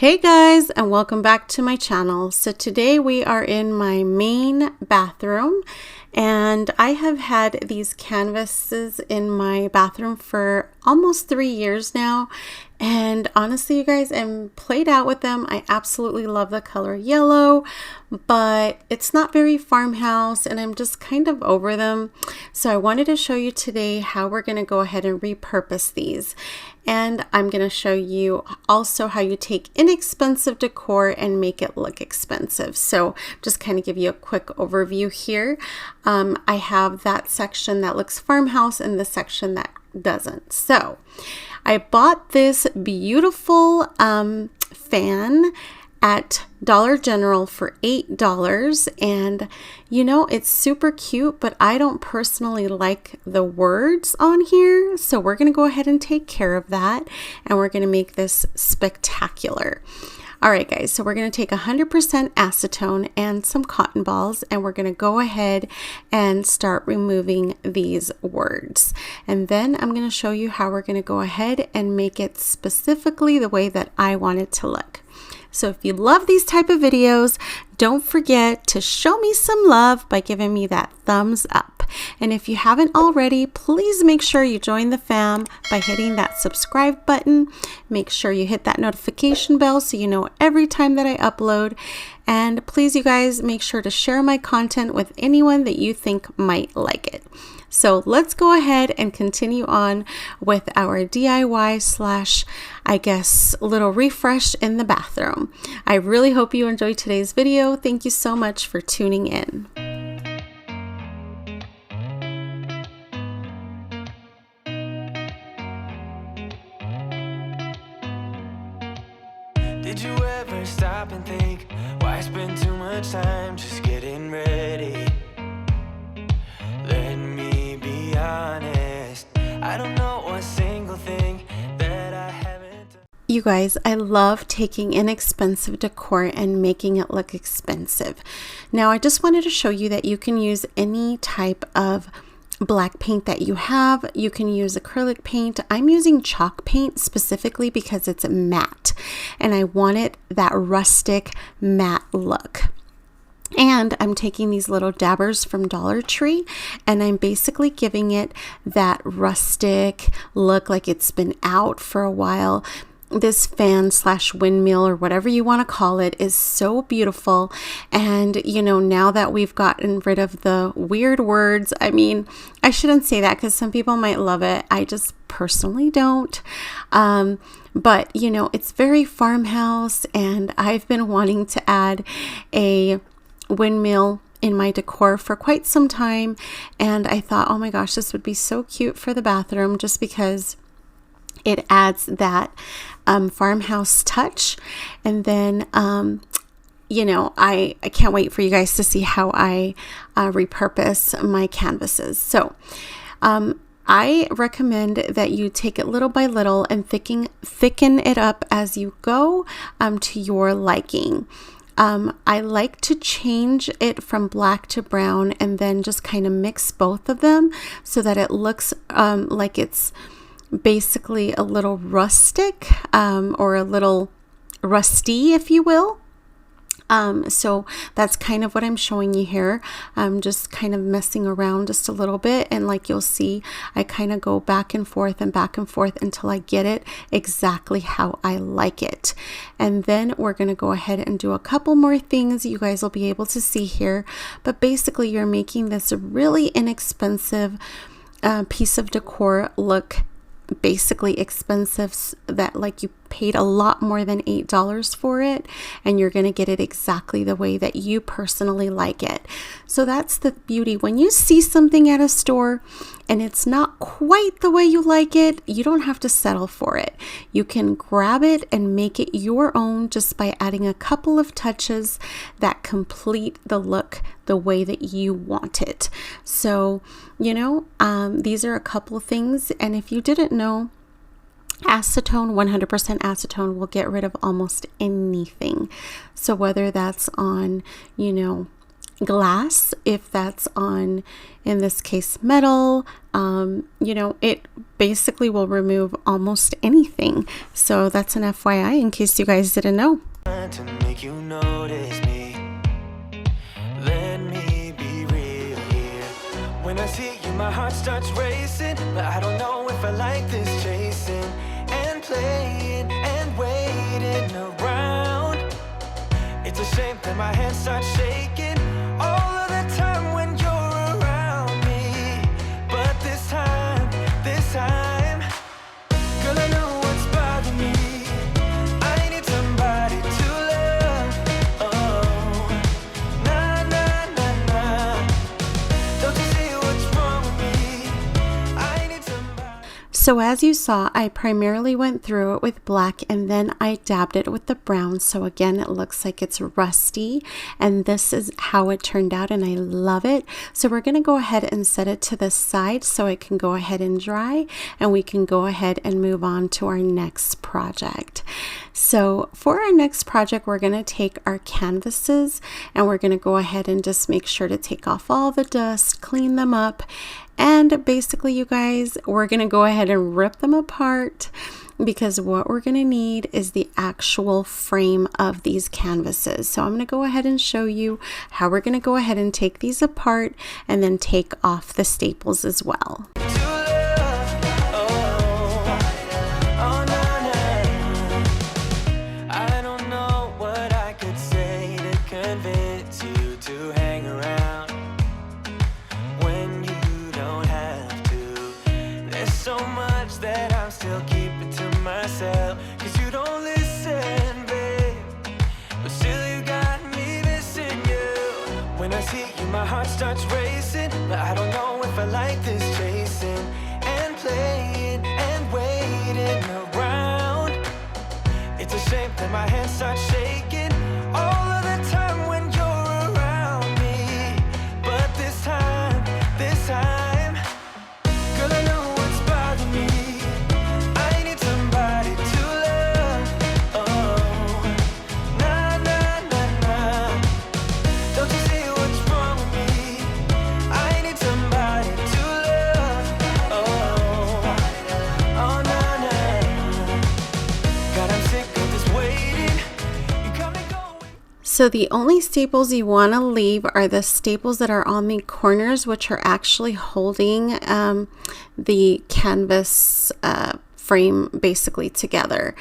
Hey guys, and welcome back to my channel. So today we are in my main bathroom, and I have had these canvases in my bathroom for almost 3 years now. And honestly, you guys, I'm played out with them. I absolutely love the color yellow, but it's not very farmhouse and I'm just kind of over them. So I wanted to show you today how we're going to go ahead and repurpose these. And I'm going to show you also how you take inexpensive decor and make it look expensive. So just kind of give you a quick overview here. I have that section that looks farmhouse and the section that doesn't. So I bought this beautiful fan at Dollar General for $8, and you know, it's super cute, but I don't personally like the words on here, so we're gonna go ahead and take care of that, and we're gonna make this spectacular. All right, guys, so we're going to take 100% acetone and some cotton balls, and we're going to go ahead and start removing these words. And then I'm going to show you how we're going to go ahead and make it specifically the way that I want it to look. So if you love these type of videos, don't forget to show me some love by giving me that thumbs up. And if you haven't already, please make sure you join the fam by hitting that subscribe button. Make sure you hit that notification bell so you know every time that I upload. And please, you guys, make sure to share my content with anyone that you think might like it. So let's go ahead and continue on with our DIY slash, I guess, little refresh in the bathroom. I really hope you enjoyed today's video. Thank you so much for tuning in. Did you ever stop and think, why spend too much time just getting ready? Let me be honest, I don't know a single thing that I haven't done. You guys, I love taking inexpensive decor and making it look expensive. Now, I just wanted to show you that you can use any type of black paint that you have. You can use acrylic paint. I'm using chalk paint specifically because it's matte and I want it that rustic matte look. And I'm taking these little dabbers from Dollar Tree and I'm basically giving it that rustic look, like it's been out for a while. This fan slash windmill or whatever you want to call it is so beautiful. And you know, now that we've gotten rid of the weird words, I mean, I shouldn't say that because some people might love it. I just personally don't. But you know, it's very farmhouse and I've been wanting to add a windmill in my decor for quite some time. And I thought, oh my gosh, this would be so cute for the bathroom just because it adds that farmhouse touch. And then, you know, I can't wait for you guys to see how I repurpose my canvases. So I recommend that you take it little by little and thicken it up as you go to your liking. I like to change it from black to brown and then just kind of mix both of them so that it looks like it's basically a little rustic or a little rusty, if you will. So that's kind of what I'm showing you here. I'm just kind of messing around just a little bit, and like you'll see, I kind of go back and forth until I get it exactly how I like it. And then we're going to go ahead and do a couple more things you guys will be able to see here. But basically, you're making this really inexpensive piece of decor look basically expensive, that like you paid a lot more than $8 for it, and you're going to get it exactly the way that you personally like it. So that's the beauty. When you see something at a store and it's not quite the way you like it, you don't have to settle for it. You can grab it and make it your own just by adding a couple of touches that complete the look the way that you want it. So, you know, these are a couple of things. And if you didn't know, acetone, 100% acetone will get rid of almost anything. So whether that's on, you know, glass, if that's on, in this case, metal, it basically will remove almost anything. So that's an FYI in case you guys didn't know. To make you notice me, let me be real here. When I see you, my heart starts racing, but I don't know if I like this chasing and playing and waiting around. It's a shame that my hands start shaking all of the time when you're around me. But this time, girl, I know what's bothering me. I need somebody to love. Oh, nah, nah, nah, nah. Don't you see what's wrong with me? I need somebody. So as you saw, I primarily went through it with black and then I dabbed it with the brown. So again, it looks like it's rusty, and this is how it turned out and I love it. So we're going to go ahead and set it to the side so it can go ahead and dry, and we can go ahead and move on to our next project. So for our next project, we're going to take our canvases and we're going to go ahead and just make sure to take off all the dust, clean them up. And basically, you guys, we're going to go ahead and rip them apart, because what we're going to need is the actual frame of these canvases. So I'm going to go ahead and show you how we're going to go ahead and take these apart and then take off the staples as well. I don't know what I could say to convince you to hang around when you don't have to. There's so much that I'm still keeping to myself, 'cause you don't listen, babe. But still you got me missing you. When I see you, my heart starts racing, but I don't know if I like this chasing and playing and waiting around. It's a shame that my hands start shaking all of the time when you're around me. But this time, girl, I know what's bothering me. I need somebody to love. Oh, nah, nah, nah, nah. Don't you see what's wrong with me? I need somebody to love. Oh, oh, nah, nah. God, I'm sick of this waiting. You come and go. So the only staples you want to leave are the staples that are on the corners, which are actually holding the canvas frame basically together.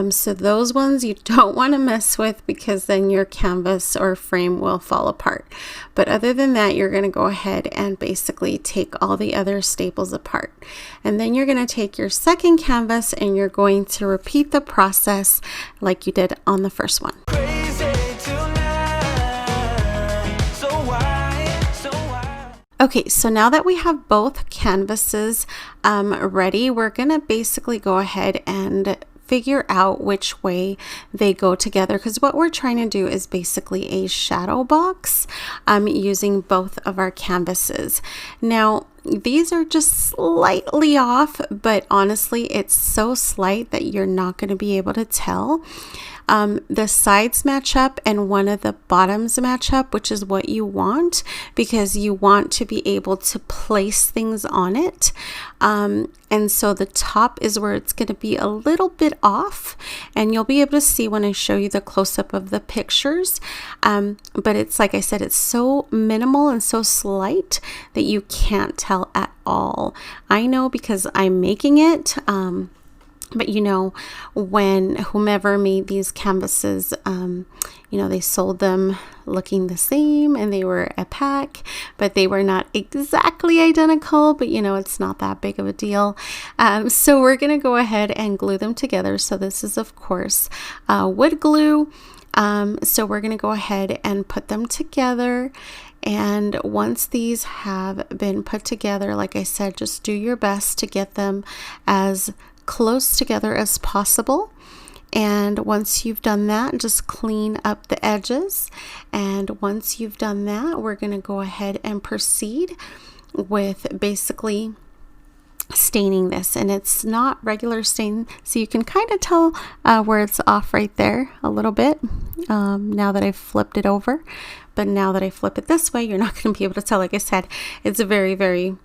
So those ones you don't want to mess with, because then your canvas or frame will fall apart. But other than that, you're going to go ahead and basically take all the other staples apart. And then you're going to take your second canvas and you're going to repeat the process like you did on the first one. Crazy tonight. So why? Okay, so now that we have both canvases ready, we're going to basically go ahead and figure out which way they go together, because what we're trying to do is basically a shadow box using both of our canvases. Now, these are just slightly off, but honestly, it's so slight that you're not going to be able to tell. The sides match up and one of the bottoms match up, which is what you want, because you want to be able to place things on it. And so the top is where it's going to be a little bit off, and you'll be able to see when I show you the close-up of the pictures. But it's, like I said, it's so minimal and so slight that you can't tell at all. I know because I'm making it. But you know, when whomever made these canvases, they sold them looking the same and they were a pack, but they were not exactly identical, but it's not that big of a deal. So we're going to go ahead and glue them together. So this is, of course, wood glue. So we're going to go ahead and put them together. And once these have been put together, like I said, just do your best to get them as close together as possible. And once you've done that, just clean up the edges. And once you've done that, we're going to go ahead and proceed with basically staining this. And it's not regular stain, so you can kind of tell where it's off right there a little bit. now that I've flipped it over. But now that I flip it this way, you're not going to be able to tell. Like I said, it's a very, very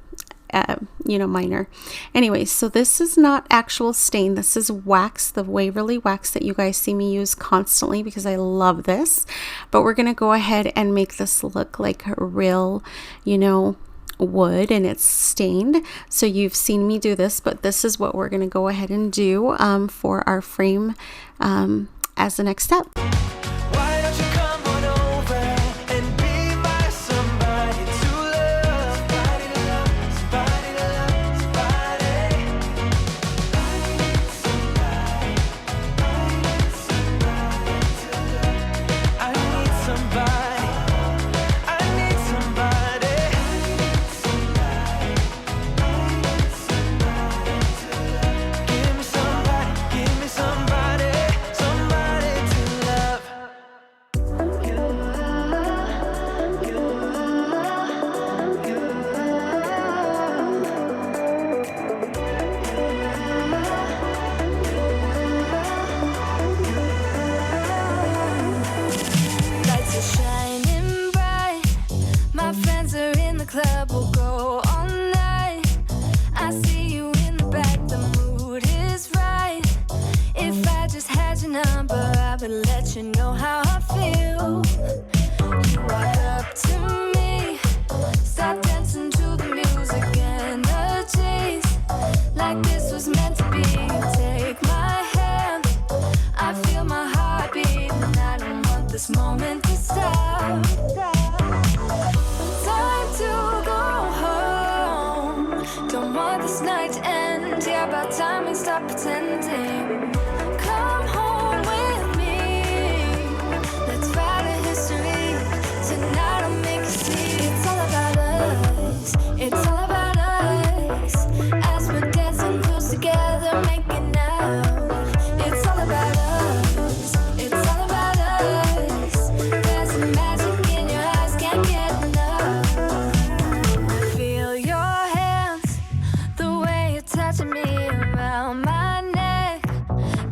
minor. Anyway, so this is not actual stain. This is wax, the Waverly wax that you guys see me use constantly because I love this. But we're going to go ahead and make this look like a real, wood, and it's stained. So you've seen me do this, but this is what we're going to go ahead and do for our frame as the next step. Why don't you come on over and be my somebody to love? Somebody to love, somebody to love, somebody. I need somebody. I need somebody. Give me somebody, give me somebody, somebody to love. Lights are shining bright. My friends are in the club. We'll go all night. I see you in the back. The mood is right. If I just had your number, I would let you know how I feel. You walk up to me, start dancing to the music, energies like this was meant to be. Take my hand, I feel my heart beat, and I don't want this moment to stop. Time to go home. Don't want this night to end. Yeah, about time we stop pretending. Come home with me. Let's write a history. Tonight I'll make you see. It's all about us. It's all about us. As we're dancing close together, making out. It's all about us. It's all about us. There's a magic in your eyes, can't get enough. Feel your hands, the way you're touching me around my neck.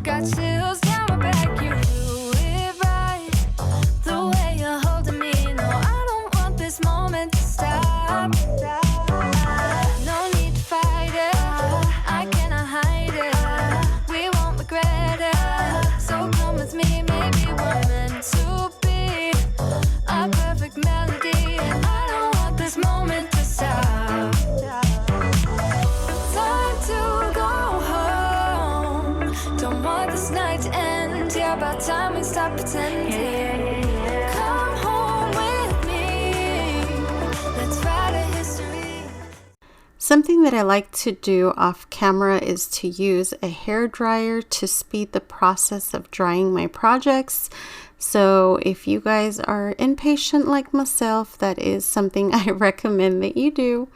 Got chills down my back, you do it right. The way you're holding me, no, I don't want this moment to stop. No need to fight it, I cannot hide it. We won't regret it, so come with me, maybe we're meant to be. A perfect melody, and I don't want this moment to stop. Time to go home. Don't want this night to end. Yeah, about time we stop pretending. Come home with me. Let's write a history. Something that I like to do off camera is to use a hair dryer to speed the process of drying my projects. So if you guys are impatient like myself, that is something I recommend that you do.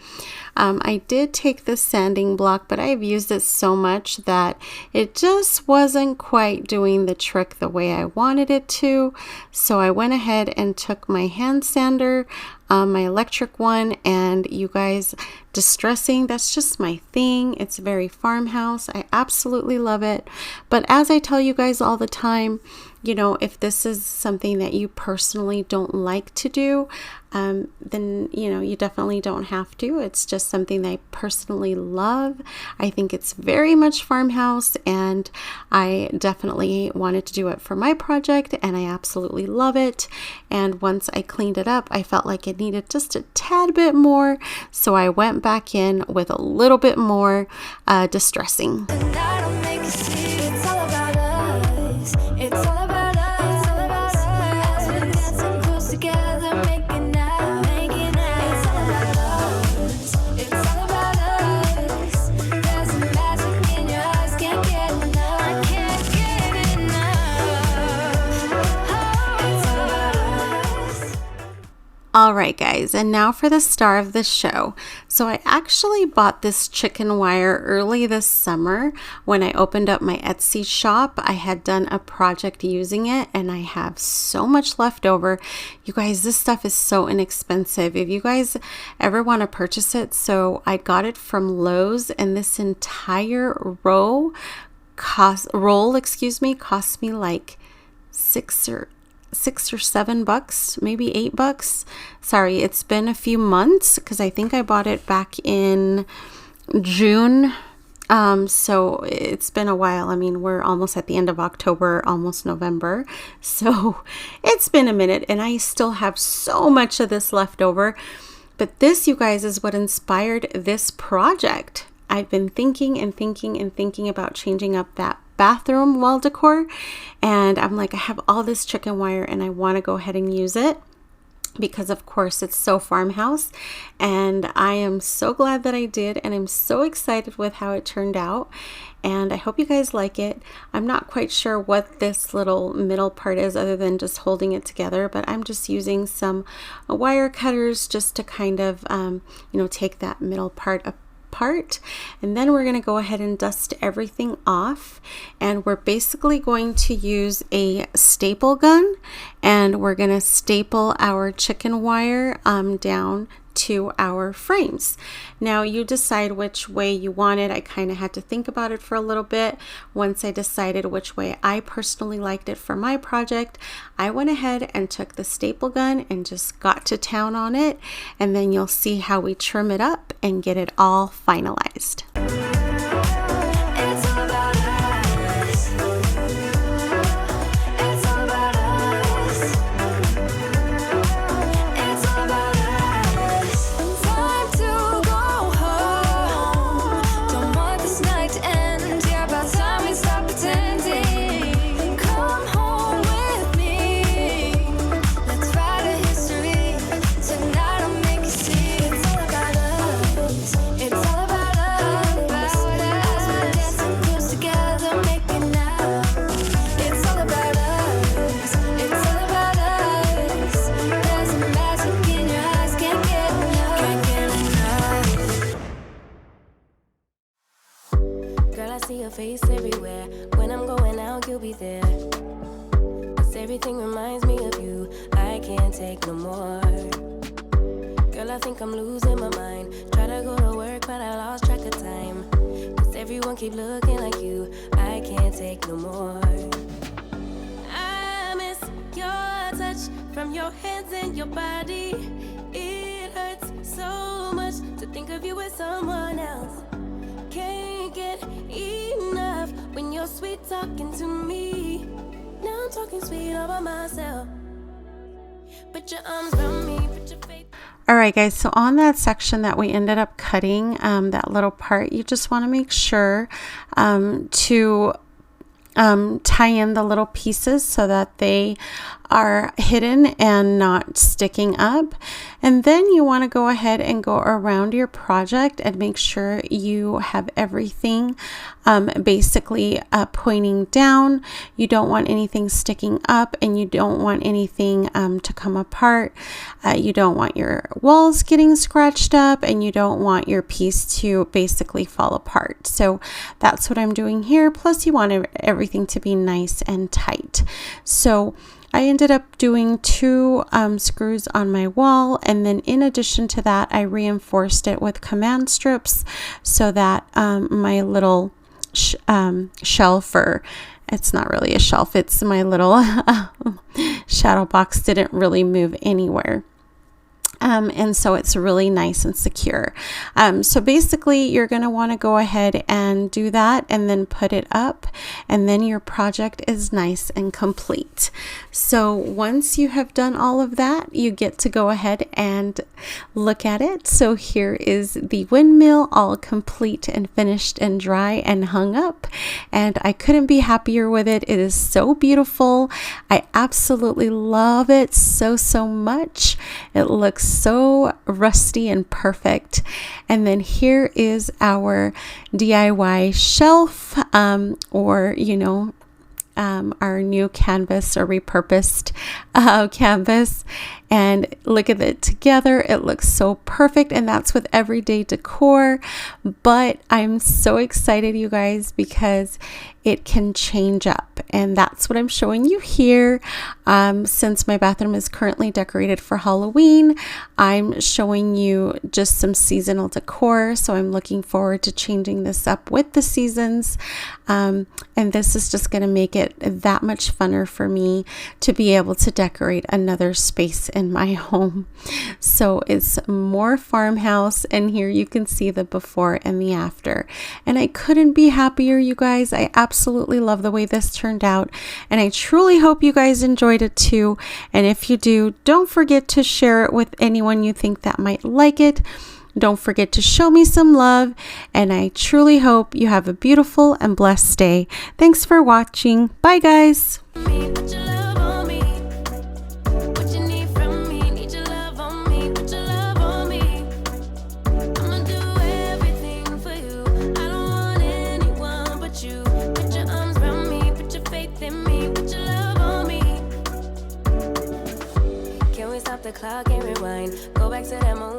I did take the sanding block, but I've used it so much that it just wasn't quite doing the trick the way I wanted it to. So I went ahead and took my hand sander, my electric one, and you guys, distressing, that's just my thing. It's very farmhouse. I absolutely love it. But as I tell you guys all the time, if this is something that you personally don't like to do, then you definitely don't have to. It's just something that I personally love. I think it's very much farmhouse, and I definitely wanted to do it for my project, and I absolutely love it. And once I cleaned it up, I felt like it needed just a tad bit more, so I went back in with a little bit more distressing. And I don't make you see. It's all about us. It's all about us. As we're dancing close together, making out. It's all about us. It's all about us. There's a magic in your eyes, can't get enough. I can't get enough. It's all about us. All right, guys, and now for the star of the show. So I actually bought this chicken wire early this summer when I opened up my Etsy shop. I had done a project using it, and I have so much left over. You guys, this stuff is so inexpensive. If you guys ever want to purchase it, so I got it from Lowe's, and this entire roll cost me like $6 or $6 or $7, maybe $8. Sorry, it's been a few months because I think I bought it back in June. So it's been a while. I mean, we're almost at the end of October, almost November. So it's been a minute and I still have so much of this left over. But this, you guys, is what inspired this project. I've been thinking about changing up that bathroom wall decor. And I'm like, I have all this chicken wire and I want to go ahead and use it, because of course it's so farmhouse, and I am so glad that I did, and I'm so excited with how it turned out, and I hope you guys like it. I'm not quite sure what this little middle part is other than just holding it together, but I'm just using some wire cutters just to kind of take that middle part apart. And then we're going to go ahead and dust everything off, and we're basically going to use a staple gun, and we're going to staple our chicken wire down to our frames. Now you decide which way you want it. I kind of had to think about it for a little bit. Once I decided which way I personally liked it for my project, I went ahead and took the staple gun and just got to town on it, and then you'll see how we trim it up and get it all finalized. Face everywhere. When I'm going out, you'll be there. 'Cause everything reminds me of you. I can't take no more. Girl, I think I'm losing my mind. Try to go to work, but I lost track of time. 'Cause everyone keep looking like you. I can't take no more. I miss your touch from your hands and your body. It hurts so much to think of you as someone else. Can't get enough when you're sweet talking to me. Now I'm talking sweet all by myself. Put your arms around me, put your face. All right, guys, so on that section that we ended up cutting, that little part, you just want to make sure to tie in the little pieces so that they are hidden and not sticking up. And then you want to go ahead and go around your project and make sure you have everything basically pointing down. You don't want anything sticking up, and you don't want anything to come apart. You don't want your walls getting scratched up, and you don't want your piece to basically fall apart. So that's what I'm doing here. Plus you want everything to be nice and tight. So I ended up doing 2 screws on my wall, and then in addition to that, I reinforced it with command strips so that my little shelf, or it's not really a shelf, it's my little shadow box, didn't really move anywhere. And so it's really nice and secure. So basically you're going to want to go ahead and do that and then put it up, and then your project is nice and complete. So once you have done all of that, you get to go ahead and look at it. So here is the windmill all complete and finished and dry and hung up, and I couldn't be happier with it. It is so beautiful. I absolutely love it so much. It looks so rusty and perfect. And then here is our DIY shelf, or our new canvas or repurposed canvas, and look at it together. It looks so perfect, and that's with everyday decor. But I'm so excited, you guys, because it can change up, and that's what I'm showing you here. Since my bathroom is currently decorated for Halloween, I'm showing you just some seasonal decor, so I'm looking forward to changing this up with the seasons, and this is just going to make it it that much funner for me to be able to decorate another space in my home. So it's more farmhouse, and here you can see the before and the after. And I couldn't be happier, you guys. I absolutely love the way this turned out, and I truly hope you guys enjoyed it too. And if you do, don't forget to share it with anyone you think that might like it. Don't forget to show me some love, and I truly hope you have a beautiful and blessed day. Thanks for watching. Bye, guys. The clock and rewind, go back to that moment.